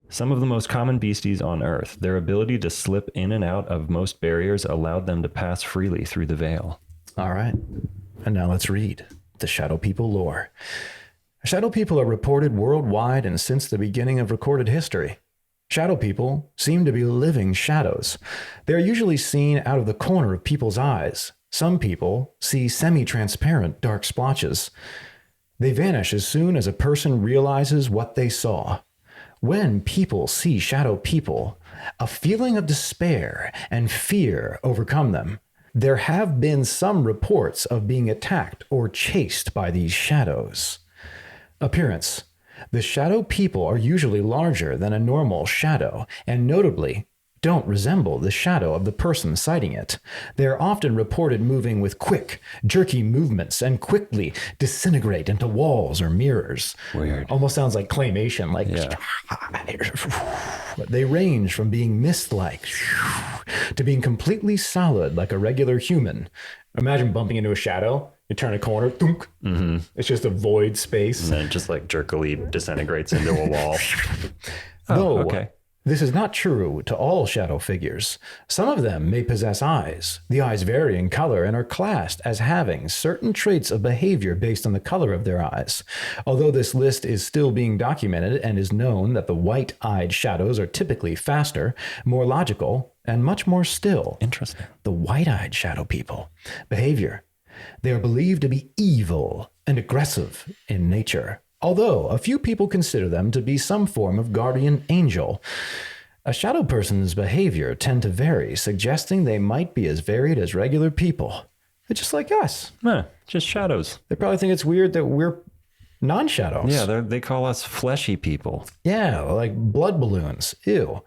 Some of the most common beasties on Earth. Their ability to slip in and out of most barriers allowed them to pass freely through the veil. All right. And now let's read the Shadow People lore. Shadow people are reported worldwide and since the beginning of recorded history. Shadow people seem to be living shadows. They are usually seen out of the corner of people's eyes. Some people see semi-transparent dark splotches. They vanish as soon as a person realizes what they saw. When people see shadow people, a feeling of despair and fear overcome them. There have been some reports of being attacked or chased by these shadows. Appearance. The shadow people are usually larger than a normal shadow and notably don't resemble the shadow of the person sighting it. They are often reported moving with quick, jerky movements and quickly disintegrate into walls or mirrors. Weird. Almost sounds like claymation, like They range from being mist-like to being completely solid like a regular human. Imagine bumping into a shadow. You turn a corner, thunk. Mm-hmm. It's just a void space. And then it just like jerkily disintegrates into a wall. Though, okay. This is not true to all shadow figures. Some of them may possess eyes. The eyes vary in color and are classed as having certain traits of behavior based on the color of their eyes. Although this list is still being documented and is known that the white-eyed shadows are typically faster, more logical, and much more still. Interesting. The white-eyed shadow people. Behavior. They are believed to be evil and aggressive in nature, although a few people consider them to be some form of guardian angel. A shadow person's behavior tend to vary, suggesting they might be as varied as regular people. They're just like us. Just shadows. They probably think it's weird that we're non-shadows. Yeah, they call us fleshy people. Yeah, like blood balloons. Ew.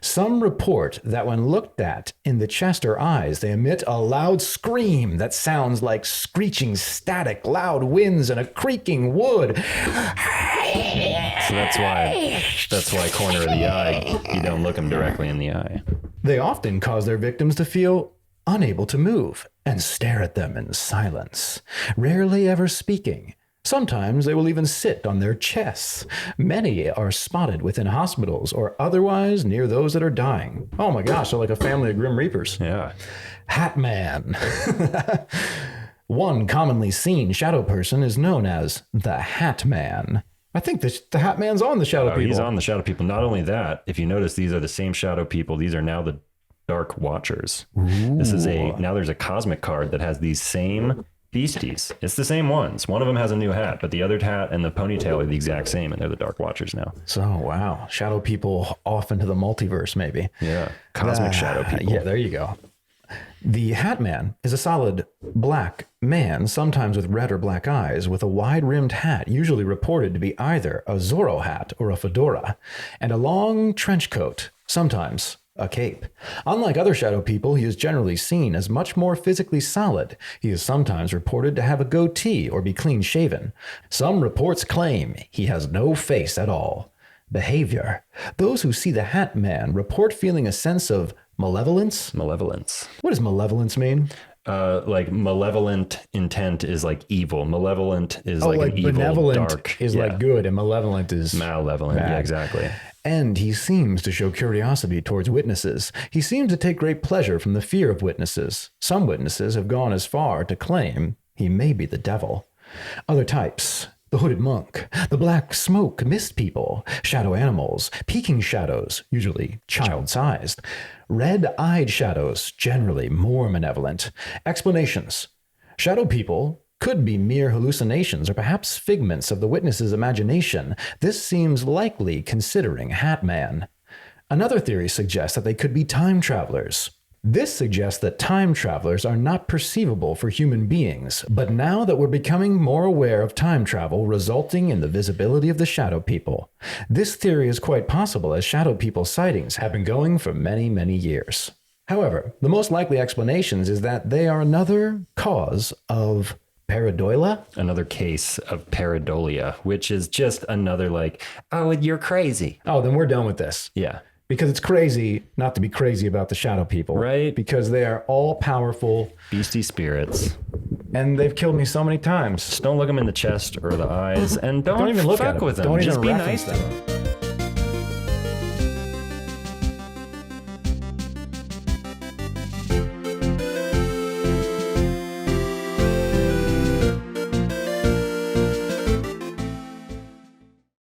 Some report that when looked at in the chest or eyes, they emit a loud scream that sounds like screeching static, loud winds, and a creaking wood. So that's why corner of the eye, you don't look them directly in the eye. They often cause their victims to feel unable to move and stare at them in silence, rarely ever speaking. Sometimes they will even sit on their chests. Many are spotted within hospitals or otherwise near those that are dying. Oh my gosh, they're like a family of Grim Reapers. Yeah. Hat Man. One commonly seen shadow person is known as the Hat Man. I think the Hat Man's on the shadow people. He's on the shadow people. Not only that, if you notice, these are the same shadow people. These are now the Dark Watchers. Ooh. Now there's a cosmic card that has these same beasties. It's the same ones. One of them has a new hat, but the other hat and the ponytail are the exact same, and they're the Dark Watchers now. So, wow. Shadow people off into the multiverse, maybe. Yeah. Cosmic shadow people. Yeah, there you go. The Hat Man is a solid black man, sometimes with red or black eyes, with a wide-rimmed hat, usually reported to be either a Zorro hat or a fedora, and a long trench coat, sometimes a cape. Unlike other shadow people, he is generally seen as much more physically solid. He is sometimes reported to have a goatee or be clean-shaven. Some reports claim he has no face at all. Behavior. Those who see the Hat Man report feeling a sense of malevolence. Malevolence. What does malevolence mean? Like malevolent intent is like evil. Malevolent is like an evil, benevolent dark. is like good, and malevolent is malevolent. bad. Yeah, exactly. And he seems to show curiosity towards witnesses. He seems to take great pleasure from the fear of witnesses. Some witnesses have gone as far to claim he may be the devil. Other types. The hooded monk, the black smoke mist people, shadow animals, peeking shadows, usually child-sized, red-eyed shadows, generally more malevolent. Explanations. Shadow people could be mere hallucinations or perhaps figments of the witness's imagination. This seems likely considering Hat Man. Another theory suggests that they could be time travelers. This suggests that time travelers are not perceivable for human beings, but now that we're becoming more aware of time travel resulting in the visibility of the shadow people, this theory is quite possible as shadow people sightings have been going for many, many years. However, the most likely explanations is that they are another cause of pareidolia? Another case of pareidolia, which is just another like, oh, you're crazy. Oh, then we're done with this. Yeah. Because it's crazy not to be crazy about the shadow people. Right. Because they are all powerful. Beastie spirits. And they've killed me so many times. Just don't look them in the chest or the eyes. And don't even look fuck at them. with them. Don't Just even be reference nice to them.